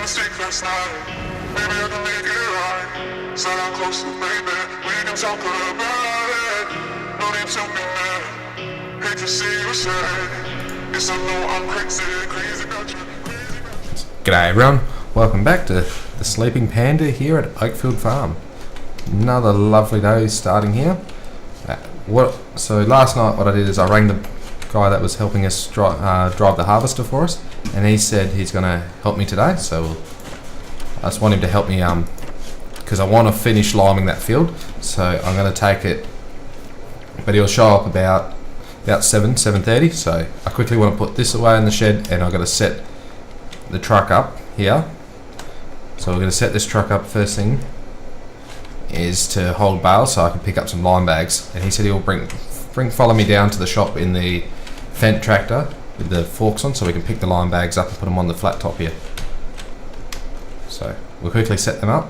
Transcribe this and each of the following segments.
mistake last night. Maybe I can make it right. Sit down close to baby, we can talk about it. No need to be mad. Hate to see you sad. Yes, I know I'm crazy, crazy about you. G'day everyone, welcome back to the Sleeping Panda here at Oakfield Farm. Another lovely day starting here. So last night what I did is I rang the guy that was helping us drive the harvester for us, and he said he's going to help me today, so I just want him to help me because I want to finish liming that field, so I'm going to take it, but he'll show up about 7:30, so I quickly want to put this away in the shed, and I've got to set the truck up here. So we're going to set this truck up. First thing is to hold bales so I can pick up some lime bags, and he said he'll follow me down to the shop in the Fendt tractor with the forks on, so we can pick the lime bags up and put them on the flat top here. So we'll quickly set them up.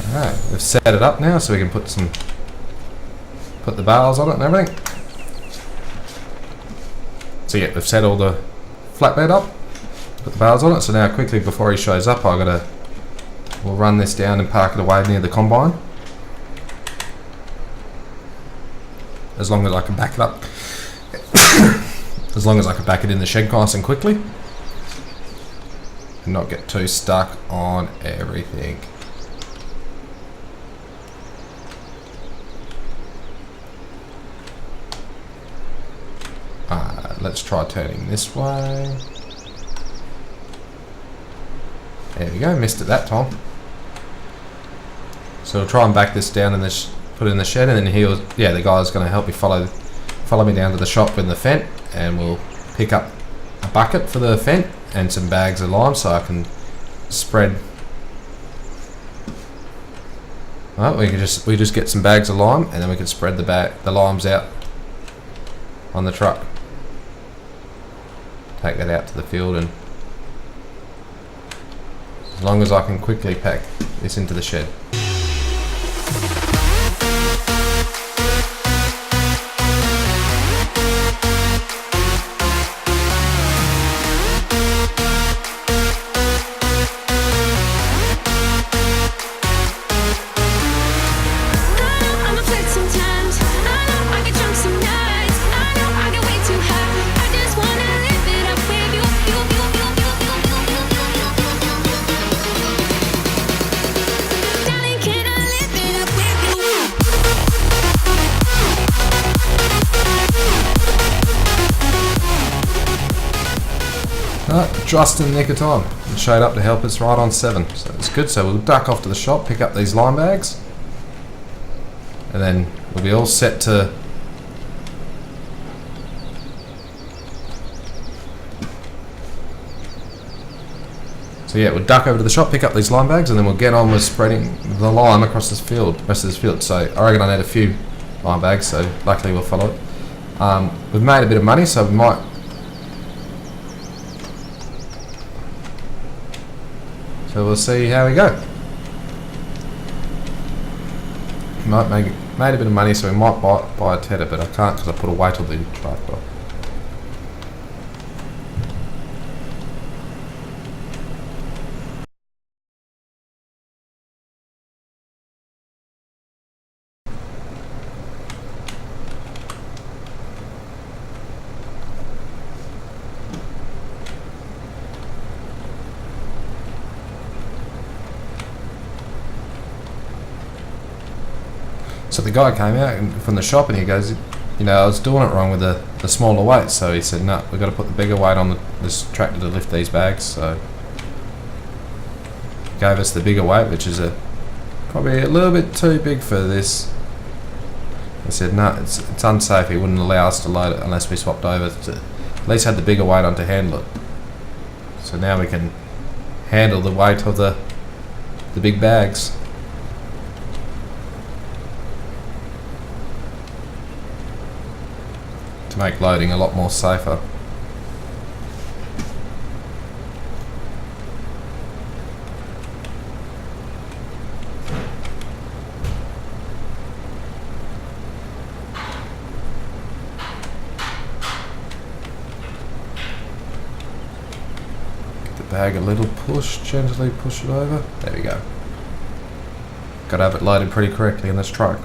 Alright, we've set it up now so we can put the bales on it and everything. So yeah, we've set all the flatbed up, put the bales on it, so now quickly before he shows up we'll run this down and park it away near the combine. As long as I can back it up. As long as I can back it in the shed nice and quickly. And not get too stuck on everything. Let's try turning this way. There we go, missed it that time. So we'll try and back this down and put it in the shed, and then the guy's going to help me follow me down to the shop in the Fendt, and we'll pick up a bucket for the Fendt and some bags of lime so I can spread. Right, we just get some bags of lime, and then we can spread the limes out on the truck. Take that out to the field, and as long as I can quickly pack this into the shed. Just in the nick of time. It showed up to help us right on 7, so it's good. So we'll duck off to the shop, pick up these lime bags, and then we'll be all set to we'll duck over to the shop, pick up these lime bags, and then we'll get on with spreading the lime across this rest of this field. So I reckon I need a few lime bags, so luckily we'll follow it. We've made a bit of money, so we might So we'll see how we go. Might made a bit of money, so we might buy a tedder, but I can't because I put a weight on the tractor. So the guy came out from the shop and he goes, I was doing it wrong with the smaller weight. So he said, no, we've got to put the bigger weight on this tractor to lift these bags. So he gave us the bigger weight, which is probably a little bit too big for this. He said, no, it's unsafe. He wouldn't allow us to load it unless we swapped over to at least had the bigger weight on to handle it. So now we can handle the weight of the big bags. To make loading a lot more safer. bag a little push, gently push it over. There we go. Gotta have it loaded pretty correctly in this truck.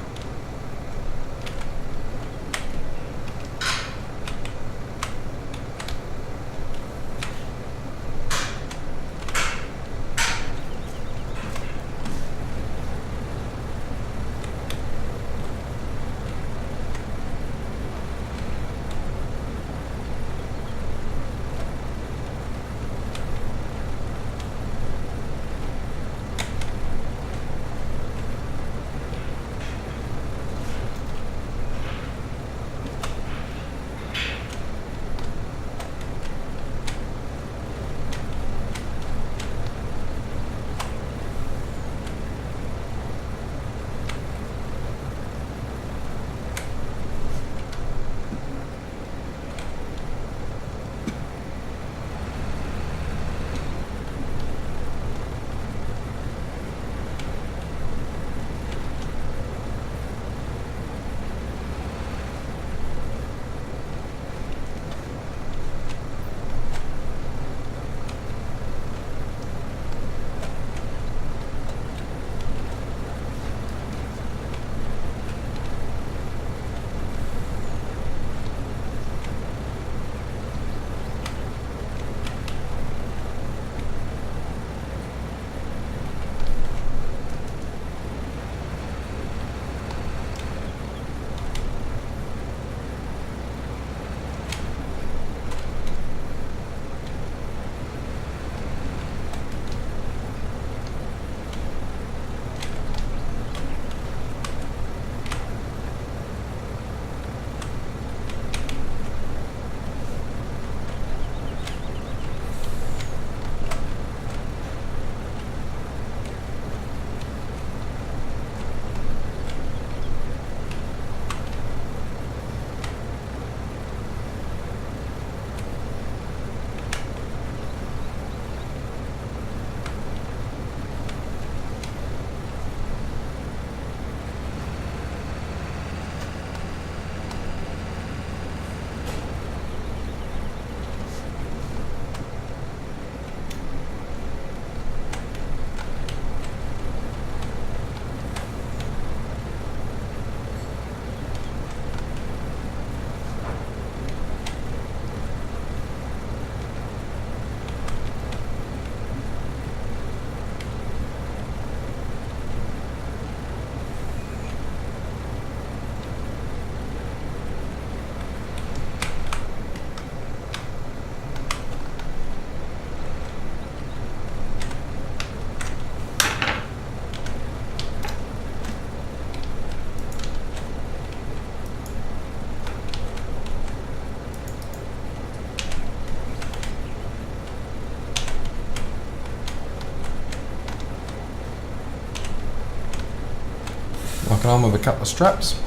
Locking on with a couple of straps.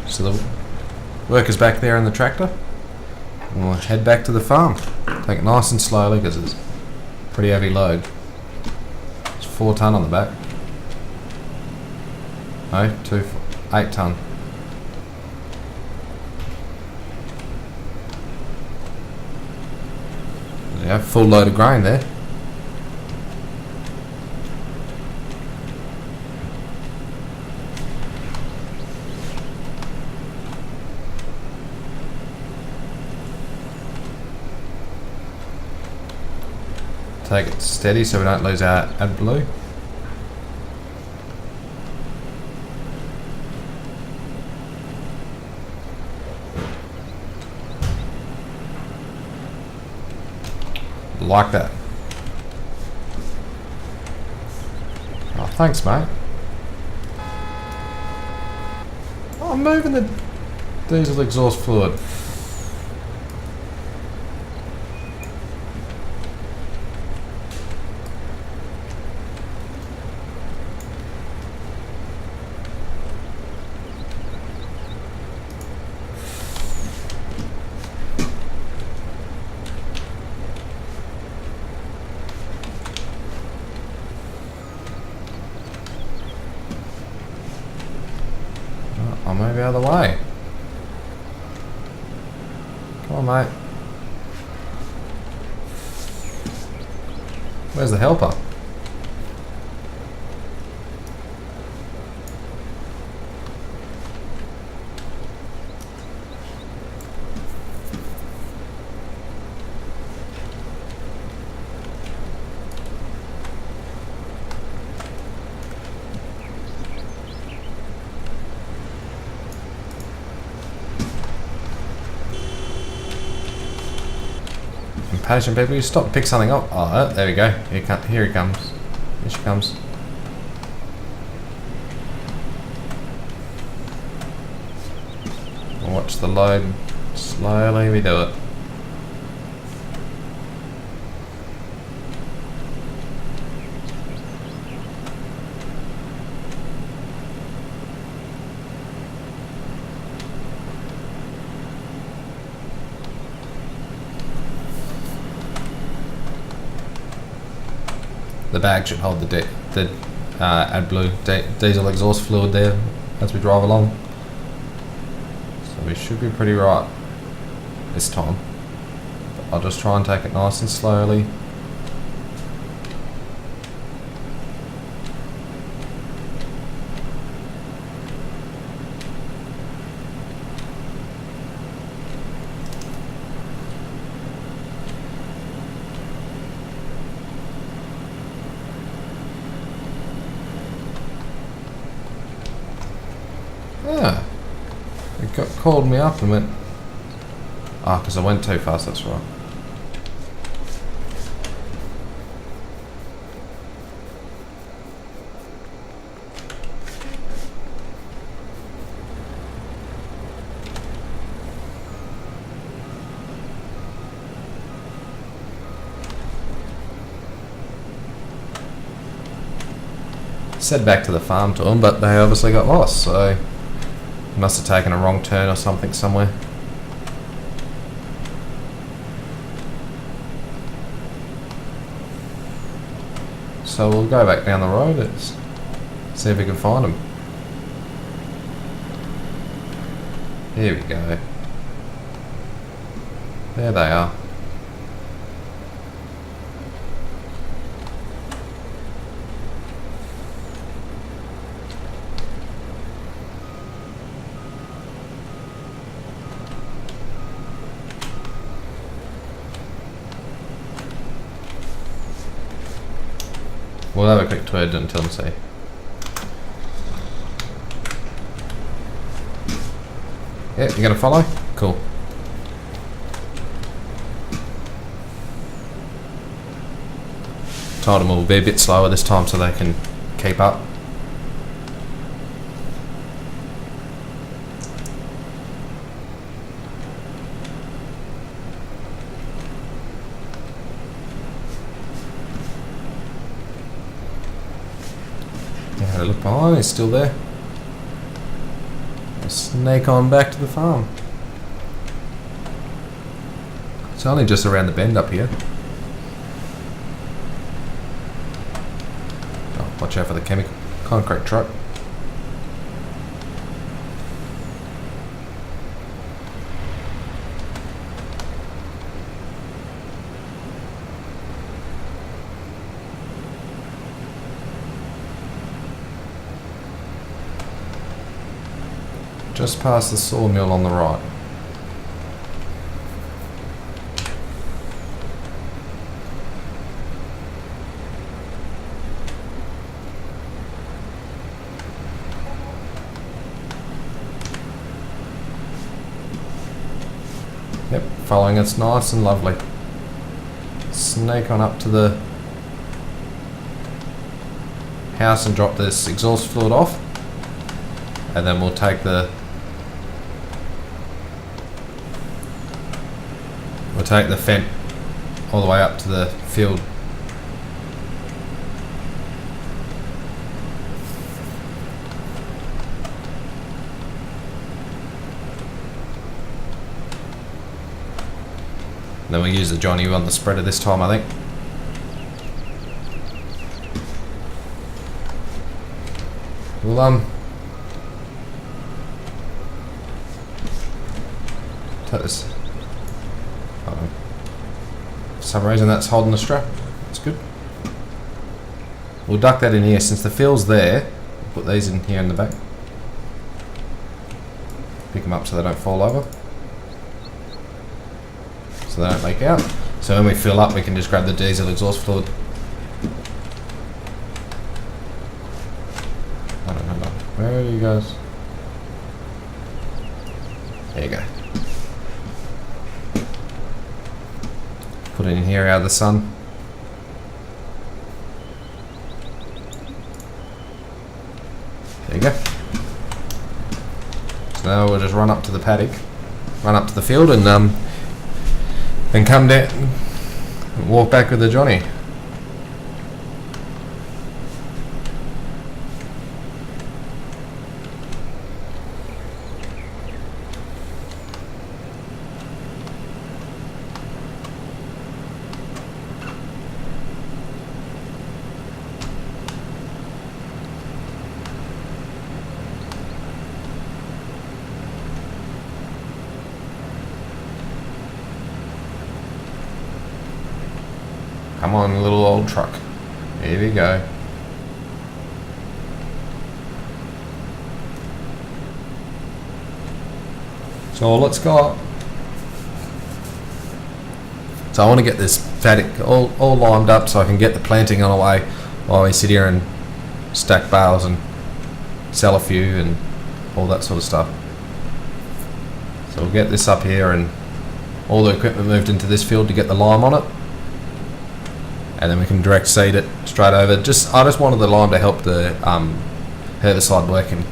So the worker's back there in the tractor. And we'll head back to the farm. Take it nice and slowly because it's a pretty heavy load. It's 4 ton on the back. No, 8 ton. There you go, full load of grain there. Take it steady so we don't lose our AdBlue. Like that. Oh, thanks, mate. Oh, I'm moving the diesel exhaust fluid. I'll move out of the way. Come on, mate. Where's the helper? Impatient people, you stop and pick something up. Oh, there we go. Here he comes. Here she comes. Watch the load. Slowly we do it. The bag should hold the AdBlue diesel exhaust fluid there as we drive along. So we should be pretty right this time. But I'll just try and take it nice and slowly. Yeah, it called me up and went, because I went too fast, that's right. Said back to the farm to them, but they obviously got lost, so must have taken a wrong turn or something somewhere. So we'll go back down the road and see if we can find them. Here we go. There they are. We'll have a quick tour until and see. Yeah, you gonna follow? Cool. Told them we'll be a bit slower this time so they can keep up. Had a look behind, he's still there. I'll snake on back to the farm. It's only just around the bend up here. Oh, watch out for the chemical concrete truck. Just past the sawmill on the right. Yep, following it's nice and lovely. Snake on up to the house and drop this exhaust fluid off. And then we'll take the fent all the way up to the field. And then we'll use the Johnny on the spreader this time, I think. We'll take this. For some reason that's holding the strap. It's good. we'll duck that in here since the fill's there. We'll put these in here in the back. Pick them up so they don't fall over. So they don't leak out. So when we fill up, we can just grab the diesel exhaust fluid. Hold on. Where are you guys? There you go. Put it in here out of the sun. There you go. So now we'll just run up to the paddock, run up to the field, and come down, and walk back with the Johnny. Come on, little old truck. Here we go. So all it's got. So I want to get this paddock all limed up so I can get the planting on the way while we sit here and stack bales and sell a few and all that sort of stuff. So we'll get this up here and all the equipment moved into this field to get the lime on it. And then we can direct seed it straight over. I just wanted the lime to help the herbicide work and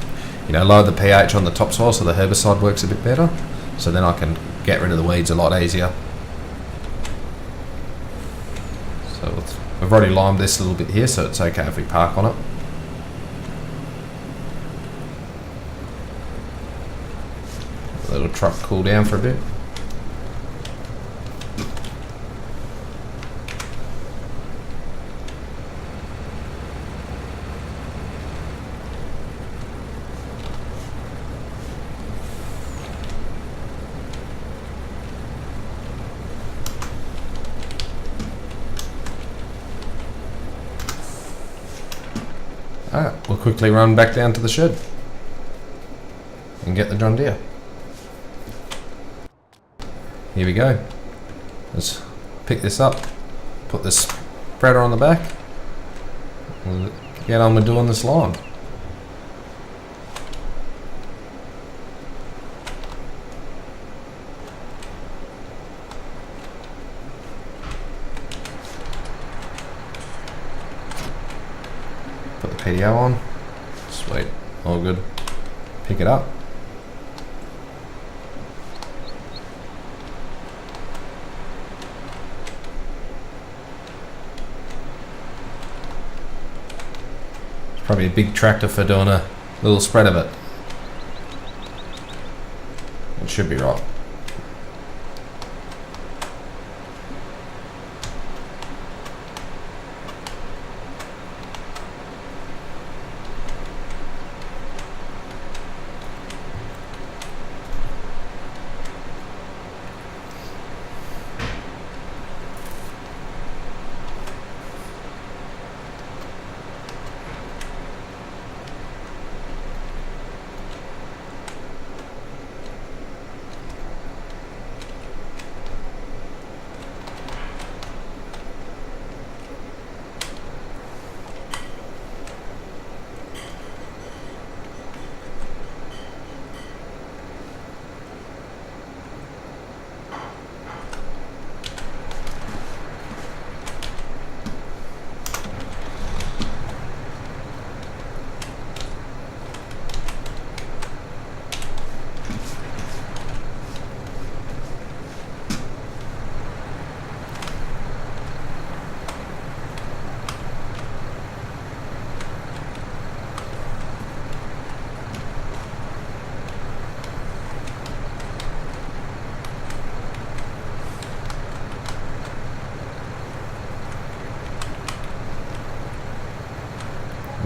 lower the pH on the topsoil so the herbicide works a bit better. So then I can get rid of the weeds a lot easier. So we've already limed this a little bit here, so it's okay if we park on it. The little truck cool down for a bit. Alright, we'll quickly run back down to the shed and get the John Deere. Here we go. Let's pick this up, put this spreader on the back, and get on with doing this lime. Put the PDO on. Sweet. All good. Pick it up. It's probably a big tractor for doing a little spread of it. It should be right.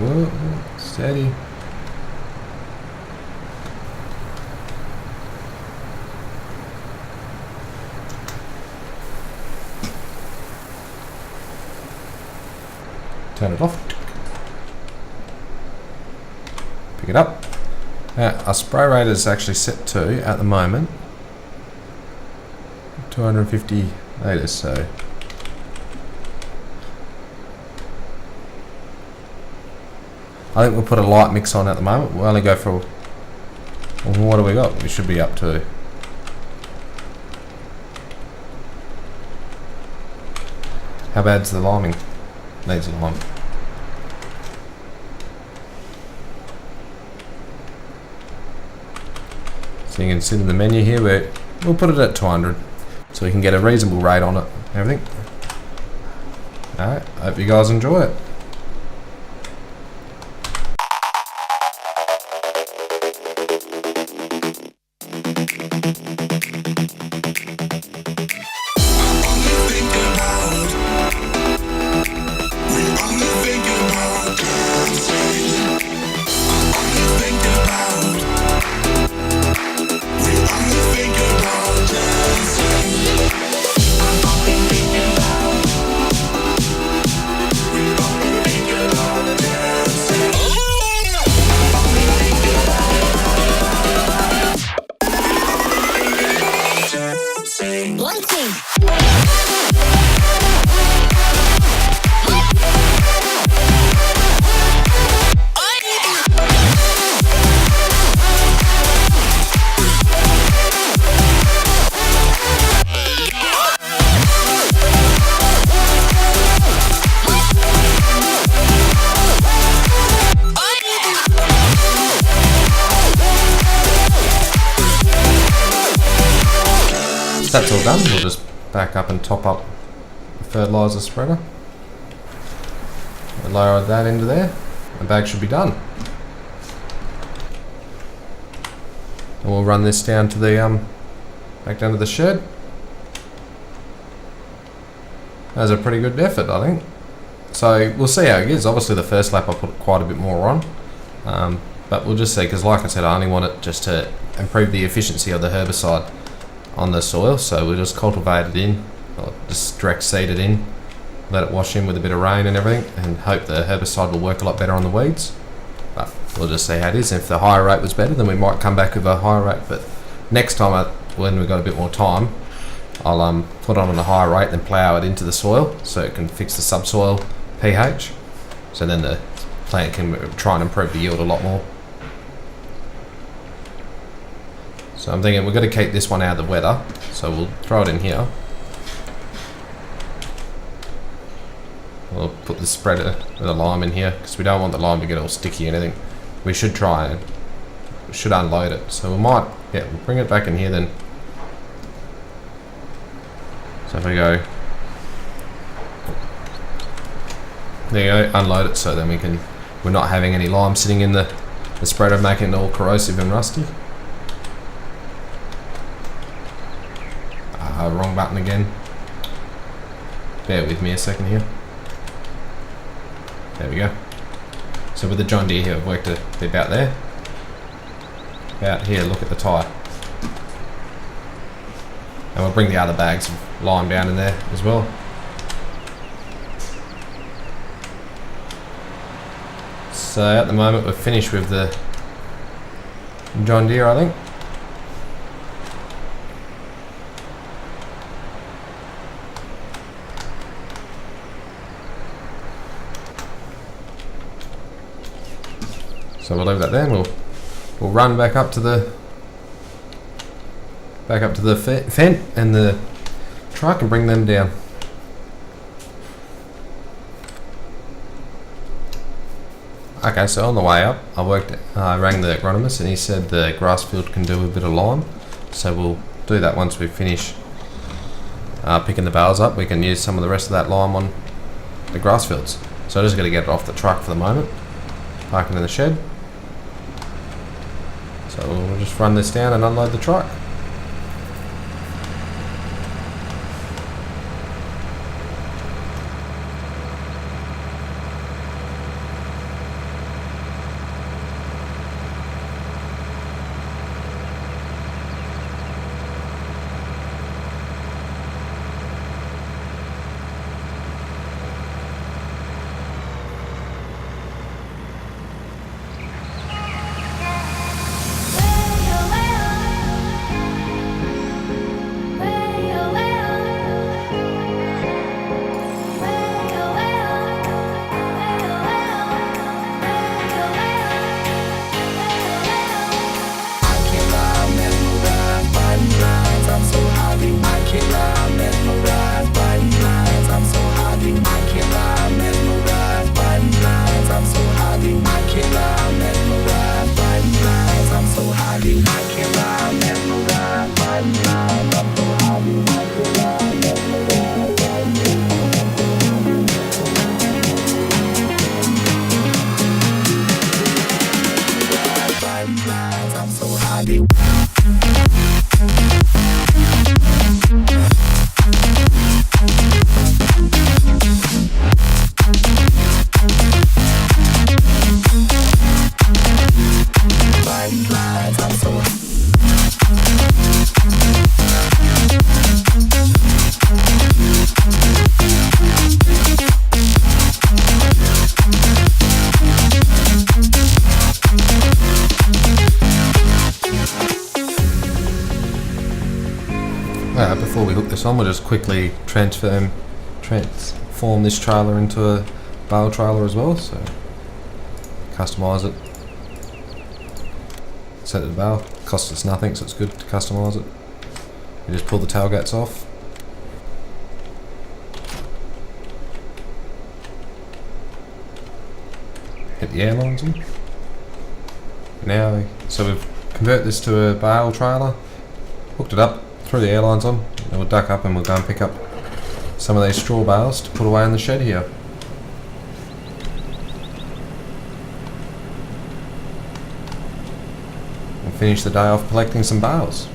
Whoa, steady. Turn it off. pick it up. Our spray rate is actually set to, at the moment, 250 litres, so I think we'll put a light mix on at the moment. We'll only go for, well, what do we got? We should be up to, how bad's the liming? Needs a lime. So you can see in the menu here, we'll put it at 200 so we can get a reasonable rate on it and everything. Alright, hope you guys enjoy it. That's all done. We'll just back up and top up the fertiliser spreader. We'll lower that into there. The bag should be done. And we'll run this down to the back down to the shed. That was a pretty good effort, I think. So we'll see how it is. Obviously the first lap I put quite a bit more on, but we'll just see, because like I said, I only want it just to improve the efficiency of the herbicide on the soil. So we'll just cultivate it in, or just direct seed it in, let it wash in with a bit of rain and everything, and hope the herbicide will work a lot better on the weeds. But we'll just see how it is. If the higher rate was better, then we might come back with a higher rate, but next time when we've got a bit more time, I'll put it on a higher rate, then plough it into the soil so it can fix the subsoil pH, so then the plant can try and improve the yield a lot more. So I'm thinking we're going to keep this one out of the weather, so we'll throw it in here. We'll put the spreader with the lime in here, because we don't want the lime to get all sticky or anything. We should try and unload it, so we might, yeah, we'll bring it back in here then. So if we go, there you go, unload it, so then we're not having any lime sitting in the spreader making it all corrosive and rusty. Wrong button again. Bear with me a second here. There we go. So with the John Deere here, I've worked it about there. About here, look at the tyre. And we'll bring the other bags of lime down in there as well. So at the moment we're finished with the John Deere, I think. So we'll leave that there, and we'll run back up to the Fendt and the truck and bring them down. Okay, so on the way up, I rang the agronomist and he said the grass field can do a bit of lime, so we'll do that once we finish picking the bales up. We can use some of the rest of that lime on the grass fields. So I just got to get it off the truck for the moment, park it in the shed. So we'll just run this down and unload the truck. this on, we'll just quickly transform this trailer into a bale trailer as well. So customise it, set it to bale. Costs us nothing, so it's good to customise it. You just pull the tailgates off. Hit the airlines in. Now, so we've converted this to a bale trailer, hooked it up, threw the airlines on, and we'll duck up and we'll go and pick up some of these straw bales to put away in the shed here. And finish the day off collecting some bales.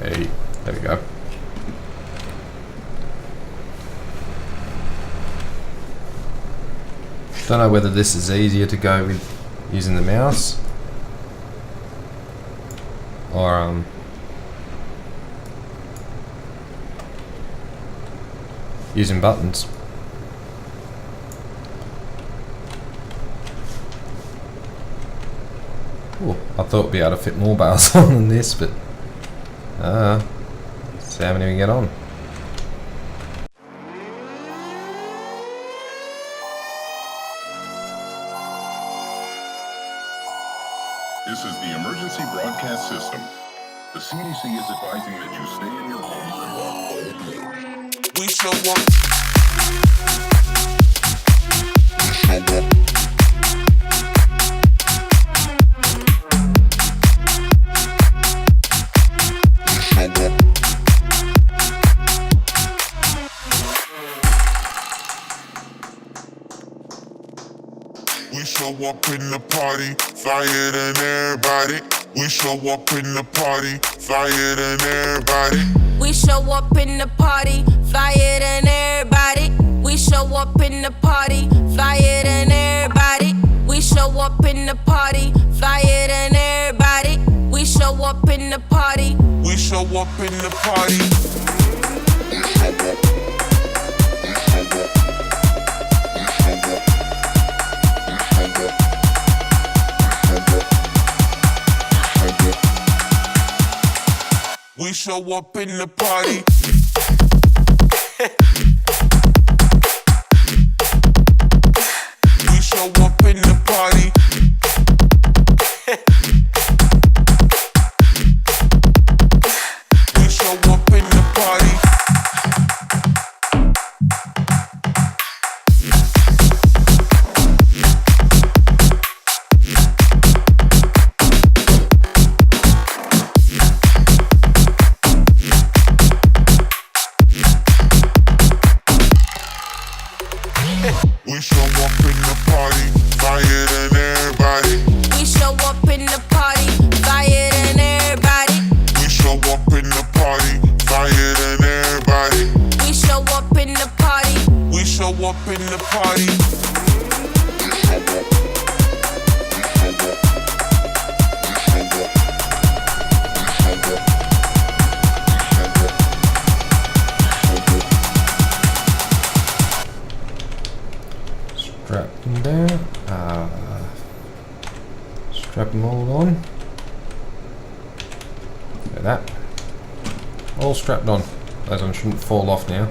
Hey, there we go. Don't know whether this is easier to go with using the mouse or using buttons. Ooh, I thought we'd be able to fit more bales on than this, but see how many we can get on. This is the emergency broadcast system. The CDC is advising that you stay in your homes and walk. We show up. We show up in the party, flyer than everybody. We show up in the party, flyer than everybody. We show up in the party, flyer than everybody. We show up in the party, flyer than everybody. We show up in the party, flyer than everybody. We show up in the party. We show up in the party. We show up in the party. We show up in the party. We show up in the party. We show up in the party, flyer than everybody. We show up in the party, flyer than everybody. We show up in the party, flyer than everybody. We show up in the party. We show up in the party. Strap them down. Strap them all on. Look at that. All strapped on. Those ones shouldn't fall off now.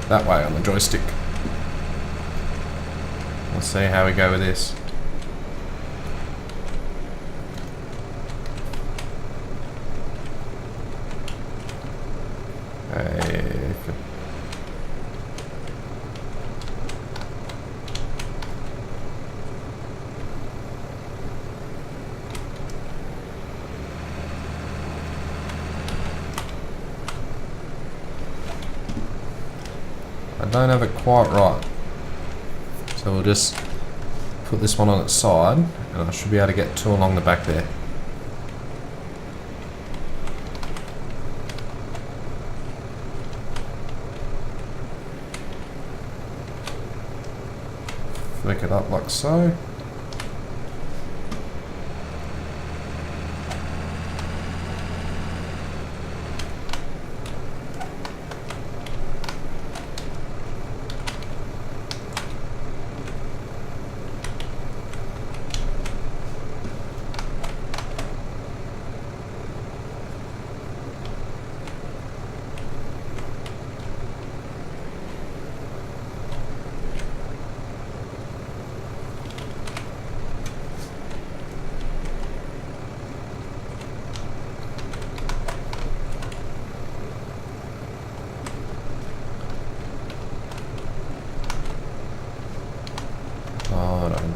that way on the joystick. Let's see how we go with this. I don't have it quite right, so we'll just put this one on its side and I should be able to get two along the back there. Flick it up like so.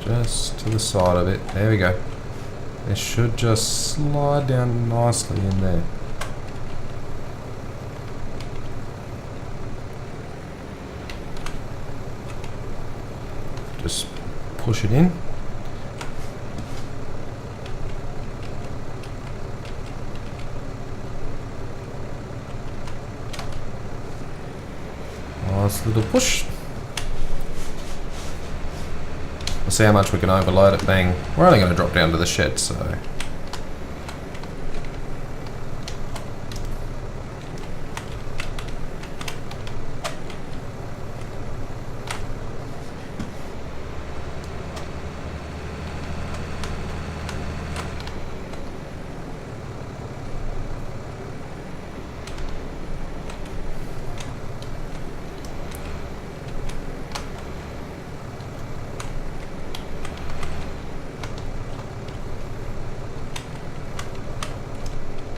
Just to the side of it. There we go. It should just slide down nicely in there. Just push it in. Nice little push. We'll see how much we can overload it being. We're only going to drop down to the shed, so.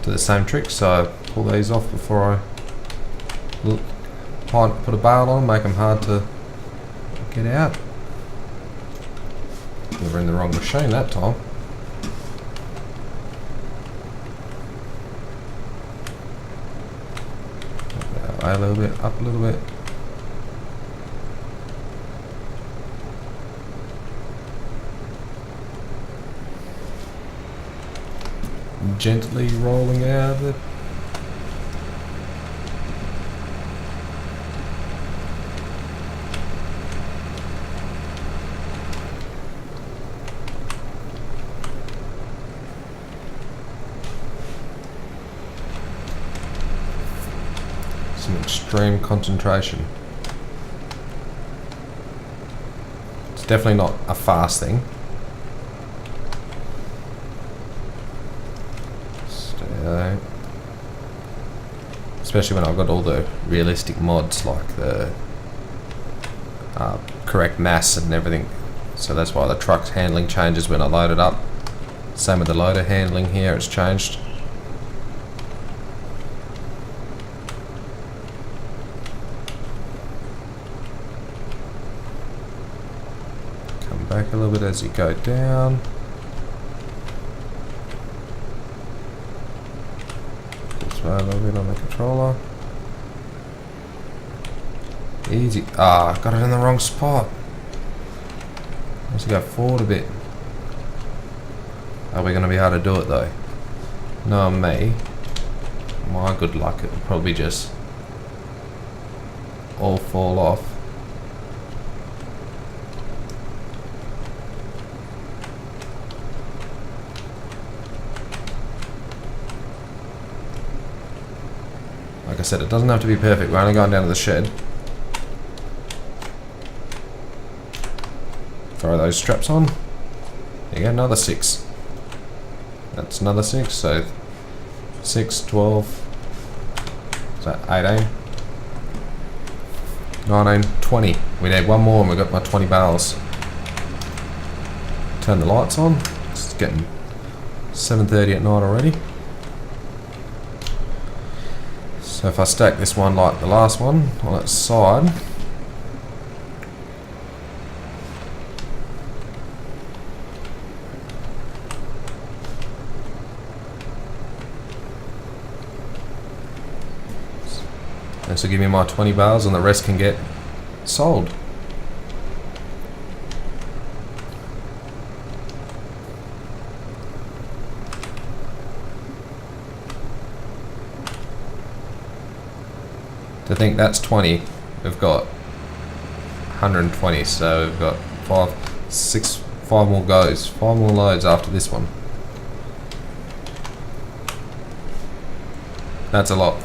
Do the same trick, so I pull these off before I put a bail on, make them hard to get out. We were in the wrong machine that time. A little bit, up a little bit. Gently rolling out of it. Some extreme concentration. It's definitely not a fast thing. Especially when I've got all the realistic mods like the correct mass and everything. So that's why the truck's handling changes when I load it up. Same with the loader handling here, it's changed. Come back a little bit as you go down. A little bit on the controller. Easy. Ah, got it in the wrong spot. Let's go forward a bit. Are we going to be able to do it though? Knowing me, my good luck, it will probably just all fall off. Like I said, it doesn't have to be perfect. We're only going down to the shed. Throw those straps on. There you go, another 6. That's another 6, so 6, 12. Is that 18? 19, 20. We need one more and we've got my 20 barrels. Turn the lights on. It's getting 7:30 at night already. So if I stack this one like the last one on its side, this will give me my 20 bales and the rest can get sold. To think that's 20, we've got 120, so we've got 5 more goes, 5 more loads after this one. That's a lot.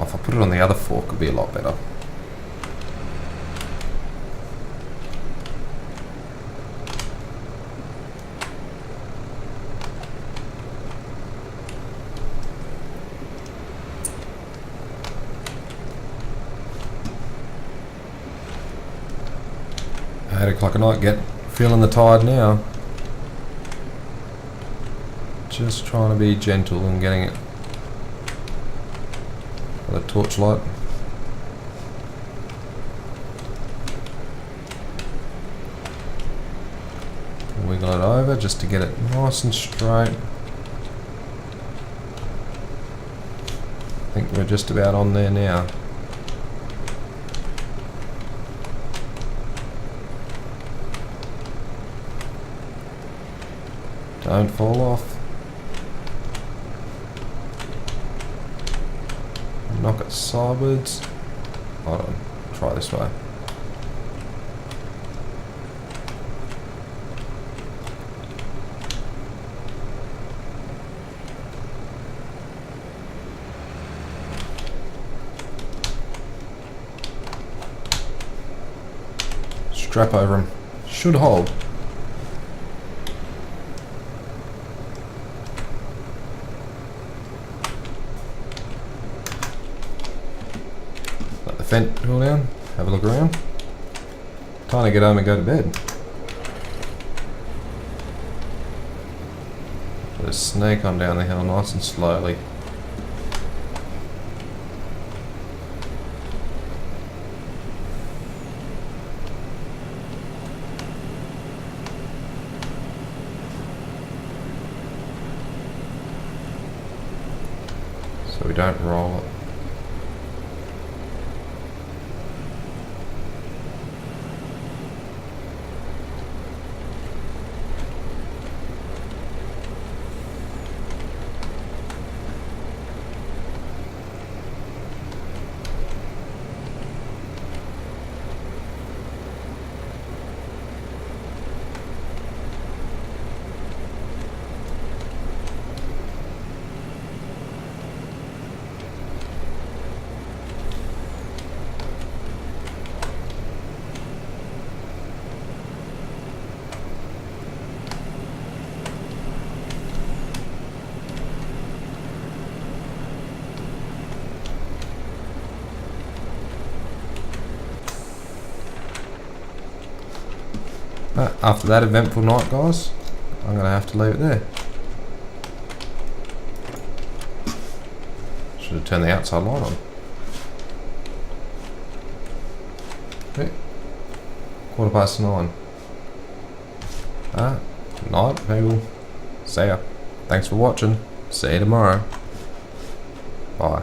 If I put it on the other fork, it'd be a lot better. At 8 o'clock at night, feeling the tide now. Just trying to be gentle and getting it. The torchlight. Wiggle it over just to get it nice and straight. I think we're just about on there now. Don't fall off. Knock it sideways. Hold on, try this way. Strap over him. Should hold. Vent cool down, have a look around. Time to get home and go to bed. Just snake on down the hill nice and slowly. So we don't roll it. After that eventful night, guys, I'm going to have to leave it there. Should have turned the outside light on. Okay. 9:15. Night, people. See ya. Thanks for watching. See you tomorrow. Bye.